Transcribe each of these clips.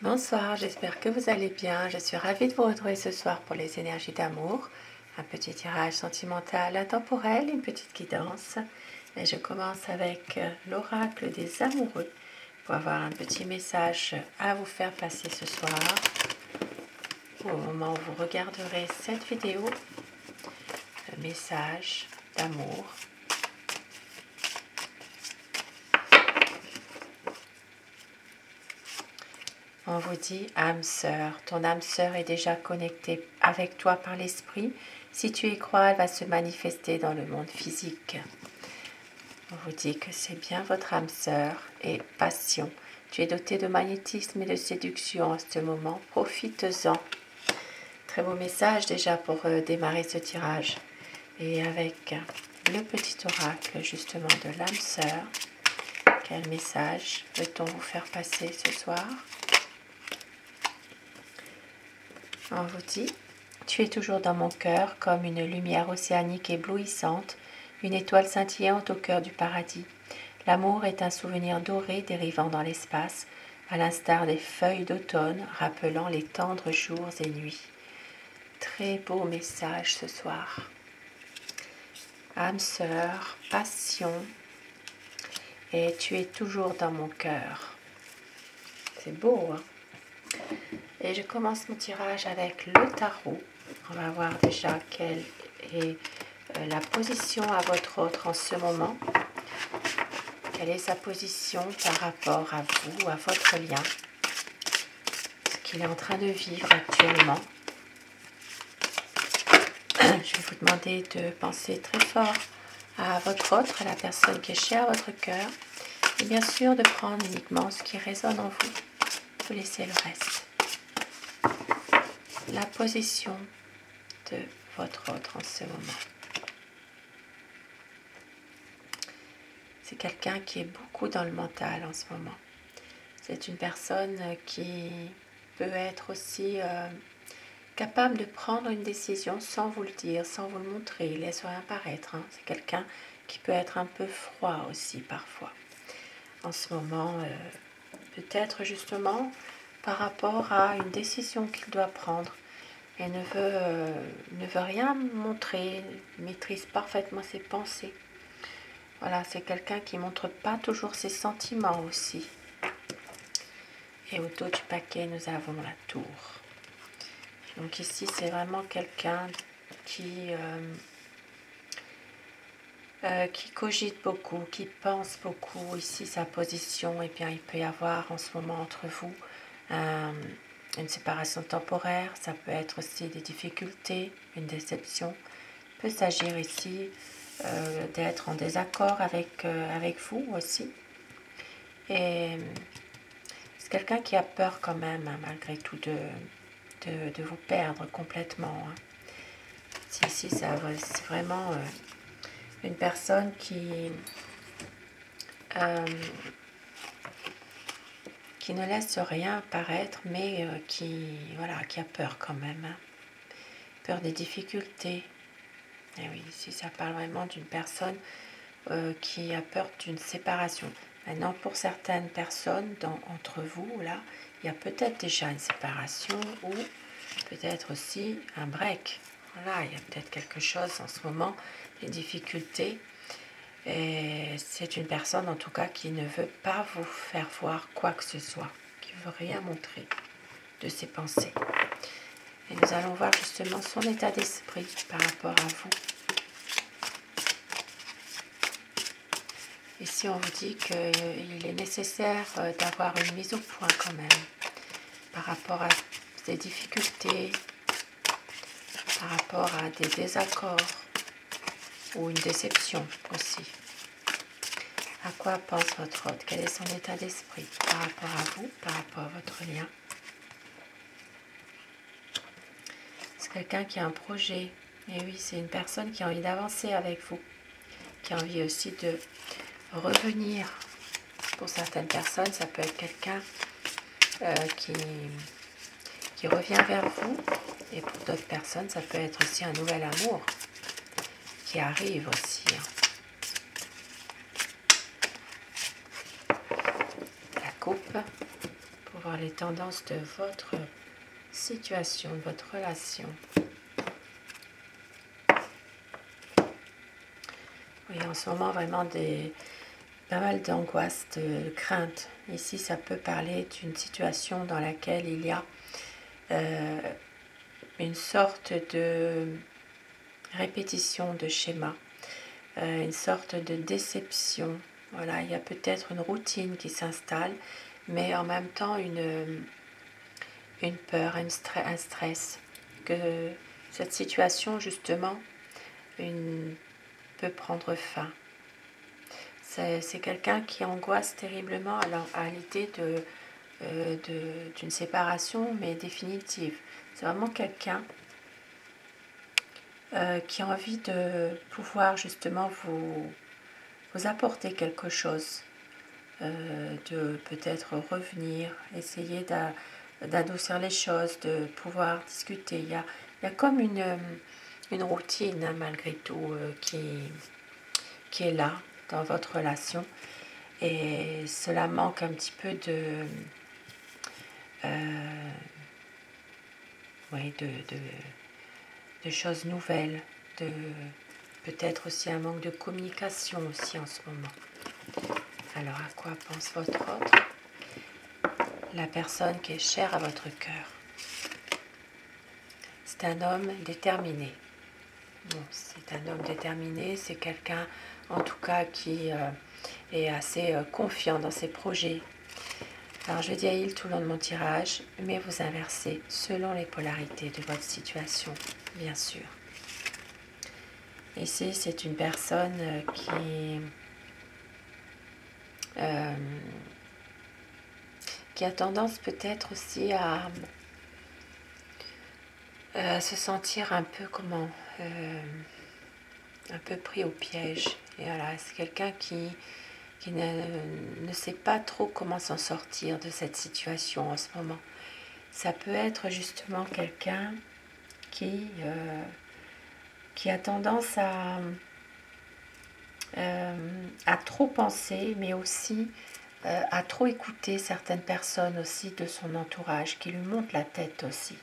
Bonsoir, j'espère que vous allez bien. Je suis ravie de vous retrouver ce soir pour les énergies d'amour. Un petit tirage sentimental intemporel, une petite guidance. Et je commence avec l'oracle des amoureux pour avoir un petit message à vous faire passer ce soir. Au moment où vous regarderez cette vidéo, le message d'amour. On vous dit âme sœur, ton âme sœur est déjà connectée avec toi par l'esprit. Si tu y crois, elle va se manifester dans le monde physique. On vous dit que c'est bien votre âme sœur et passion. Tu es doté de magnétisme et de séduction en ce moment. Profite-en. Très beau message déjà pour démarrer ce tirage. Et avec le petit oracle justement de l'âme sœur, quel message peut-on vous faire passer ce soir ? On vous dit, tu es toujours dans mon cœur comme une lumière océanique éblouissante, une étoile scintillante au cœur du paradis. L'amour est un souvenir doré dérivant dans l'espace, à l'instar des feuilles d'automne rappelant les tendres jours et nuits. Très beau message ce soir. Âme sœur, passion, et tu es toujours dans mon cœur. C'est beau, hein ? Et je commence mon tirage avec le tarot. On va voir déjà quelle est la position à votre autre en ce moment. Quelle est sa position par rapport à vous, à votre lien. Ce qu'il est en train de vivre actuellement. Je vais vous demander de penser très fort à votre autre, à la personne qui est chère à votre cœur. Et bien sûr de prendre uniquement ce qui résonne en vous. Vous laissez le reste. La position de votre autre en ce moment. C'est quelqu'un qui est beaucoup dans le mental en ce moment. C'est une personne qui peut être aussi capable de prendre une décision sans vous le dire, sans vous le montrer, il laisse rien paraître. Hein. C'est quelqu'un qui peut être un peu froid aussi parfois. En ce moment, peut-être justement par rapport à une décision qu'il doit prendre. Elle ne veut rien montrer, maîtrise parfaitement ses pensées. Voilà, c'est quelqu'un qui ne montre pas toujours ses sentiments aussi. Et au dos du paquet, nous avons la tour. Donc ici, c'est vraiment quelqu'un qui cogite beaucoup, qui pense beaucoup. Ici, sa position, et bien il peut y avoir en ce moment entre vous une séparation temporaire, ça peut être aussi des difficultés, une déception. Il peut s'agir ici d'être en désaccord avec vous aussi. Et c'est quelqu'un qui a peur quand même, hein, malgré tout, de vous perdre complètement. Hein. Ici, c'est vraiment une personne qui ne laisse rien paraître, mais qui a peur quand même. Hein. Peur des difficultés. Et oui, ici, ça parle vraiment d'une personne qui a peur d'une séparation. Maintenant, pour certaines personnes entre vous, là, il y a peut-être déjà une séparation ou peut-être aussi un break. Voilà, il y a peut-être quelque chose en ce moment, des difficultés. Et c'est une personne en tout cas qui ne veut pas vous faire voir quoi que ce soit, qui ne veut rien montrer de ses pensées. Et nous allons voir justement son état d'esprit par rapport à vous. Ici, on vous dit qu'il est nécessaire d'avoir une mise au point quand même par rapport à des difficultés, par rapport à des désaccords ou une déception aussi. À quoi pense votre autre? Quel est son état d'esprit par rapport à vous, par rapport à votre lien? C'est quelqu'un qui a un projet. Et oui, c'est une personne qui a envie d'avancer avec vous, qui a envie aussi de revenir. Pour certaines personnes, ça peut être quelqu'un qui revient vers vous. Et pour d'autres personnes, ça peut être aussi un nouvel amour qui arrive aussi. La coupe pour voir les tendances de votre situation, de votre relation. Oui, en ce moment, vraiment pas mal d'angoisse, de crainte. Ici, ça peut parler d'une situation dans laquelle il y a une sorte de répétition de schéma, une sorte de déception. Voilà, il y a peut-être une routine qui s'installe, mais en même temps une peur, un stress, que cette situation justement peut prendre fin. C'est quelqu'un qui angoisse terriblement à l'idée d'une séparation, mais définitive. C'est vraiment quelqu'un qui a envie de pouvoir justement vous apporter quelque chose, de peut-être revenir, essayer d'adoucir les choses, de pouvoir discuter. Il y a comme une routine, hein, malgré tout, qui est là dans votre relation. Et cela manque un petit peu de choses nouvelles, de peut-être aussi un manque de communication aussi en ce moment. Alors à quoi pense votre autre? La personne qui est chère à votre cœur. C'est un homme déterminé. Bon, c'est un homme déterminé, c'est quelqu'un en tout cas qui est assez confiant dans ses projets. Alors je dis à il tout le long de mon tirage, mais vous inversez selon les polarités de votre situation, bien sûr. Ici, c'est une personne qui a tendance peut-être aussi à se sentir un peu un peu pris au piège. Et voilà, c'est quelqu'un qui ne sait pas trop comment s'en sortir de cette situation en ce moment. Ça peut être justement quelqu'un qui a tendance à trop penser, mais aussi à trop écouter certaines personnes aussi de son entourage, qui lui montent la tête aussi.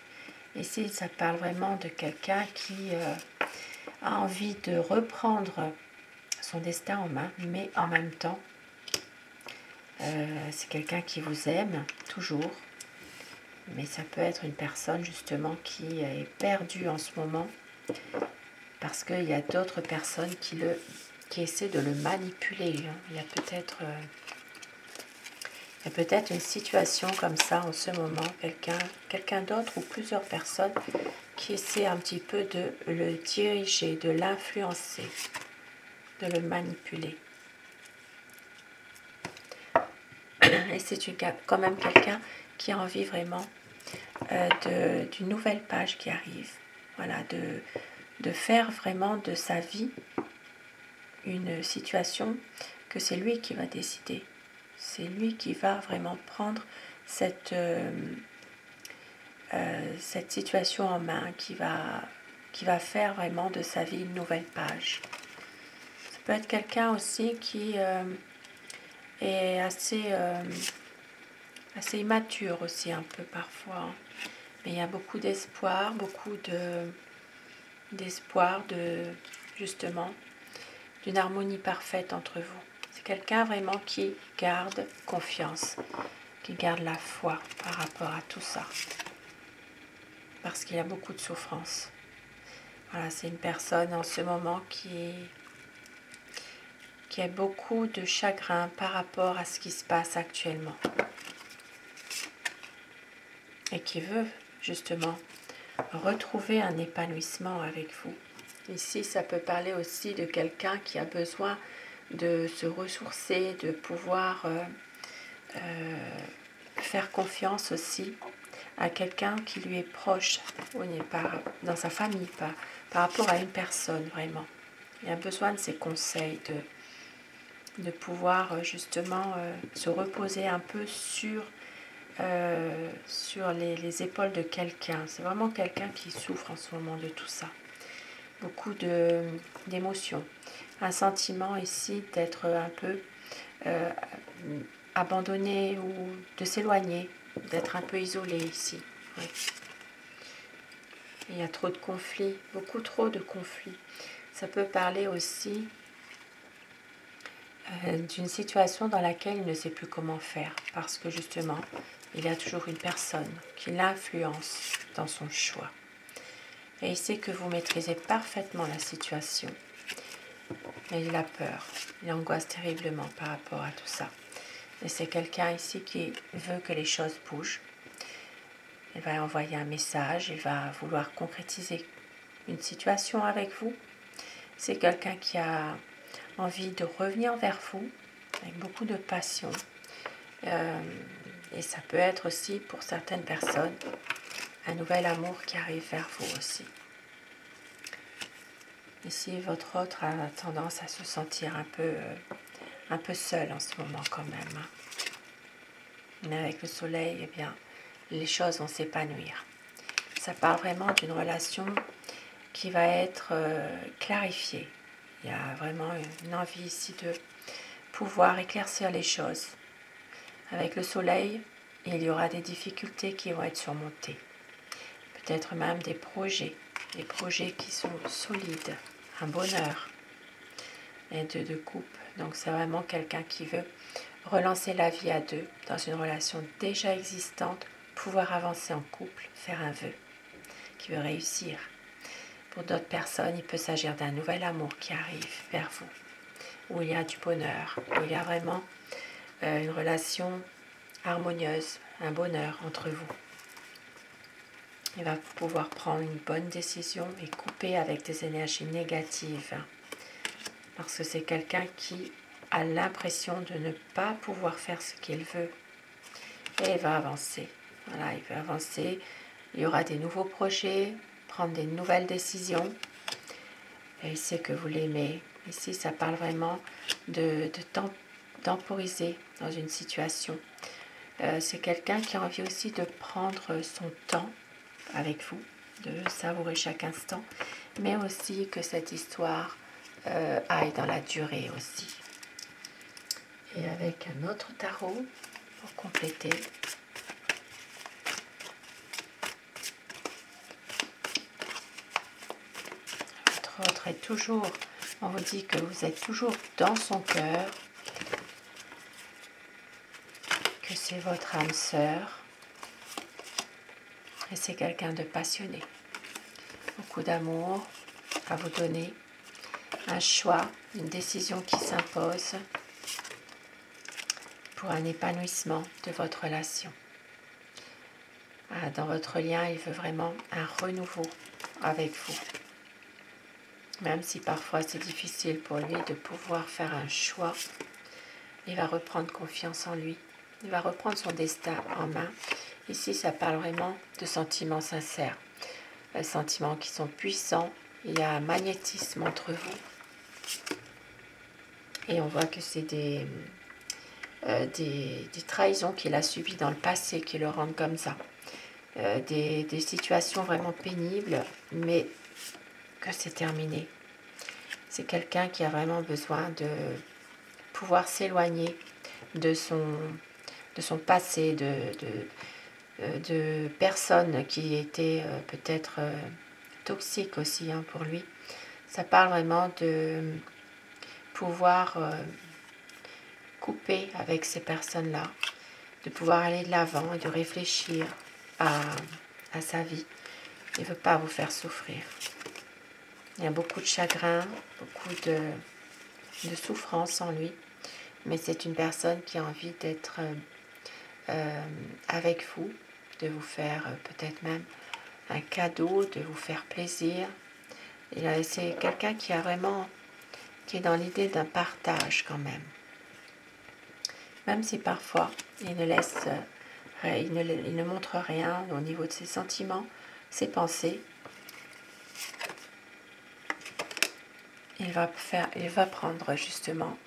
Ici, ça parle vraiment de quelqu'un qui a envie de reprendre son destin en main, mais en même temps, c'est quelqu'un qui vous aime toujours, mais ça peut être une personne justement qui est perdue en ce moment, parce qu'il y a d'autres personnes qui essaient de le manipuler. Il y a peut-être une situation comme ça en ce moment, quelqu'un d'autre ou plusieurs personnes qui essaient un petit peu de le diriger, de l'influencer, de le manipuler. Et c'est quand même quelqu'un qui a envie vraiment d'une nouvelle page qui arrive. Voilà, de faire vraiment de sa vie une situation que c'est lui qui va décider. C'est lui qui va vraiment prendre cette situation en main, qui va faire vraiment de sa vie une nouvelle page. Ça peut être quelqu'un aussi qui est assez immature aussi un peu parfois. Mais il y a beaucoup d'espoir, justement d'une harmonie parfaite entre vous. C'est quelqu'un vraiment qui garde confiance, qui garde la foi par rapport à tout ça. Parce qu'il y a beaucoup de souffrance. Voilà, c'est une personne en ce moment qui a beaucoup de chagrin par rapport à ce qui se passe actuellement. Et qui veut justement retrouver un épanouissement avec vous. Ici, ça peut parler aussi de quelqu'un qui a besoin de se ressourcer, de pouvoir faire confiance aussi à quelqu'un qui lui est proche, dans sa famille, par rapport à une personne vraiment. Il a besoin de ses conseils, de pouvoir justement se reposer un peu sur les épaules de quelqu'un. C'est vraiment quelqu'un qui souffre en ce moment de tout ça. Beaucoup d'émotions. Un sentiment ici d'être un peu abandonné ou de s'éloigner d'être un peu isolé ici. Oui. Il y a trop de conflits, beaucoup trop de conflits. Ça peut parler aussi d'une situation dans laquelle il ne sait plus comment faire, parce que justement, il y a toujours une personne qui l'influence dans son choix. Et il sait que vous maîtrisez parfaitement la situation, mais il a peur, il angoisse terriblement par rapport à tout ça. Et c'est quelqu'un ici qui veut que les choses bougent. Il va envoyer un message, il va vouloir concrétiser une situation avec vous. C'est quelqu'un qui a envie de revenir vers vous avec beaucoup de passion. Et ça peut être aussi pour certaines personnes un nouvel amour qui arrive vers vous aussi. Ici, votre autre a tendance à se sentir un peu seul en ce moment quand même. Mais avec le soleil, eh bien, les choses vont s'épanouir. Ça parle vraiment d'une relation qui va être clarifiée. Il y a vraiment une envie ici de pouvoir éclaircir les choses. Avec le soleil, il y aura des difficultés qui vont être surmontées. Peut-être même des projets qui sont solides, un bonheur et de couple. Donc c'est vraiment quelqu'un qui veut relancer la vie à deux dans une relation déjà existante, pouvoir avancer en couple, faire un vœu, qui veut réussir. Pour d'autres personnes, il peut s'agir d'un nouvel amour qui arrive vers vous, où il y a du bonheur, où il y a vraiment une relation harmonieuse, un bonheur entre vous. Il va pouvoir prendre une bonne décision et couper avec des énergies négatives. Parce que c'est quelqu'un qui a l'impression de ne pas pouvoir faire ce qu'il veut. Et il va avancer. Voilà, il va avancer. Il y aura des nouveaux projets, prendre des nouvelles décisions. Et il sait que vous l'aimez. Ici, ça parle vraiment de temporiser dans une situation. C'est quelqu'un qui a envie aussi de prendre son temps avec vous, de savourer chaque instant, mais aussi que cette histoire aille dans la durée aussi. Et avec un autre tarot pour compléter. Votre autre est toujours, on vous dit que vous êtes toujours dans son cœur, que c'est votre âme sœur, et c'est quelqu'un de passionné. Beaucoup d'amour à vous donner, un choix, une décision qui s'impose pour un épanouissement de votre relation. Dans votre lien, il veut vraiment un renouveau avec vous. Même si parfois c'est difficile pour lui de pouvoir faire un choix, il va reprendre confiance en lui. Il va reprendre son destin en main. Ici, ça parle vraiment de sentiments sincères, sentiments qui sont puissants. Il y a un magnétisme entre vous. Et on voit que c'est des trahisons qu'il a subies dans le passé qui le rendent comme ça. Des situations vraiment pénibles, mais que c'est terminé. C'est quelqu'un qui a vraiment besoin de pouvoir s'éloigner de son passé, de personnes qui étaient peut-être toxiques aussi pour lui. Ça parle vraiment de pouvoir couper avec ces personnes-là, de pouvoir aller de l'avant et de réfléchir à sa vie. Il ne veut pas vous faire souffrir. Il y a beaucoup de chagrin, beaucoup de souffrance en lui, mais c'est une personne qui a envie d'être avec vous, de vous faire peut-être même un cadeau, de vous faire plaisir. C'est quelqu'un qui est dans l'idée d'un partage quand même. Même si parfois il ne montre rien au niveau de ses sentiments, ses pensées, il va prendre justement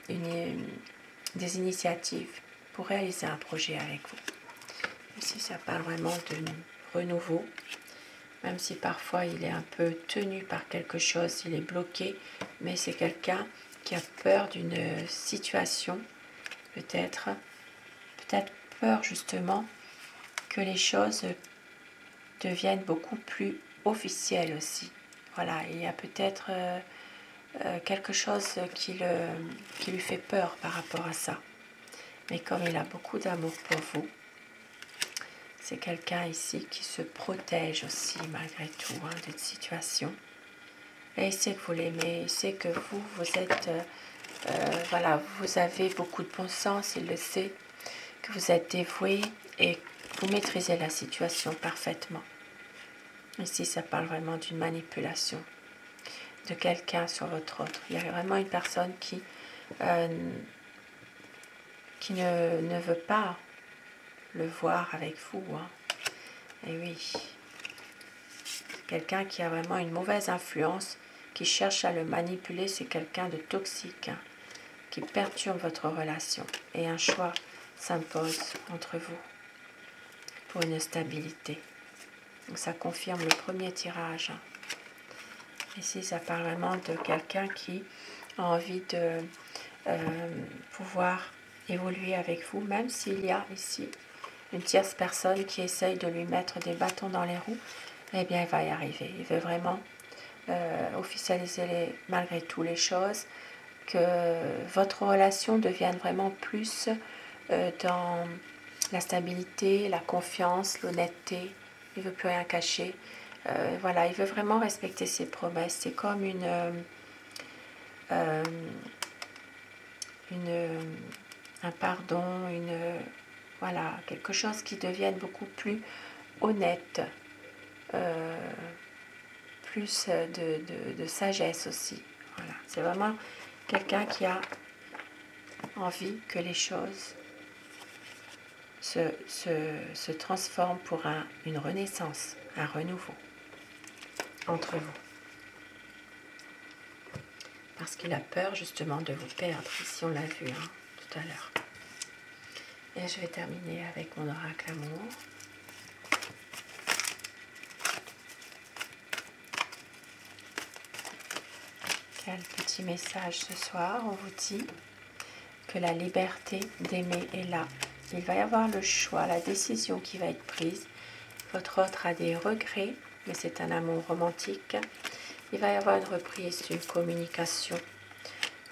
des initiatives pour réaliser un projet avec vous. Ici, ça parle vraiment de renouveau, même si parfois il est un peu tenu par quelque chose, il est bloqué, mais c'est quelqu'un qui a peur d'une situation, peut-être peur justement que les choses deviennent beaucoup plus officielles aussi. Voilà, il y a peut-être quelque chose qui lui fait peur par rapport à ça. Mais comme il a beaucoup d'amour pour vous, c'est quelqu'un ici qui se protège aussi malgré tout d'une situation. Et il sait que vous l'aimez, il sait que vous êtes, voilà, vous avez beaucoup de bon sens, il le sait, que vous êtes dévoué et vous maîtrisez la situation parfaitement. Ici, ça parle vraiment d'une manipulation de quelqu'un sur votre autre. Il y a vraiment une personne qui ne veut pas le voir avec vous. Et oui, quelqu'un qui a vraiment une mauvaise influence, qui cherche à le manipuler, c'est quelqu'un de toxique, qui perturbe votre relation. Et un choix s'impose entre vous pour une stabilité. Donc ça confirme le premier tirage. Ici, ça parle vraiment de quelqu'un qui a envie de pouvoir évoluer avec vous, même s'il y a ici une tierce personne qui essaye de lui mettre des bâtons dans les roues. Eh bien, il va y arriver. Il veut vraiment officialiser malgré tout les choses, que votre relation devienne vraiment plus dans la stabilité, la confiance, l'honnêteté. Il ne veut plus rien cacher. Voilà, il veut vraiment respecter ses promesses. C'est comme un pardon, voilà, quelque chose qui devienne beaucoup plus honnête, plus de sagesse aussi. Voilà, c'est vraiment quelqu'un qui a envie que les choses se transforment pour une renaissance, un renouveau entre vous. Parce qu'il a peur justement de vous perdre, ici on l'a vu tout à l'heure. Et je vais terminer avec mon oracle amour. Quel petit message ce soir, on vous dit que la liberté d'aimer est là. Il va y avoir le choix, la décision qui va être prise. Votre autre a des regrets, mais c'est un amour romantique. Il va y avoir une reprise, une communication.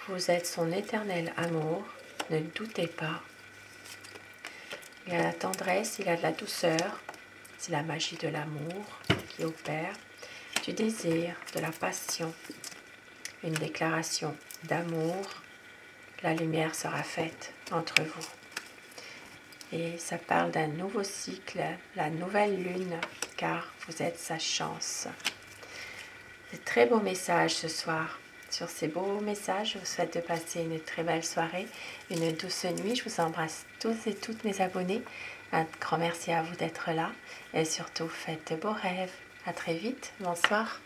Vous êtes son éternel amour, ne doutez pas. Il y a la tendresse, il y a de la douceur, c'est la magie de l'amour qui opère, du désir, de la passion, une déclaration d'amour. La lumière sera faite entre vous. Et ça parle d'un nouveau cycle, la nouvelle lune, car vous êtes sa chance. De très beaux messages ce soir. Sur ces beaux messages, je vous souhaite de passer une très belle soirée, une douce nuit. Je vous embrasse tous et toutes mes abonnés. Un grand merci à vous d'être là. Et surtout, faites de beaux rêves. À très vite. Bonsoir.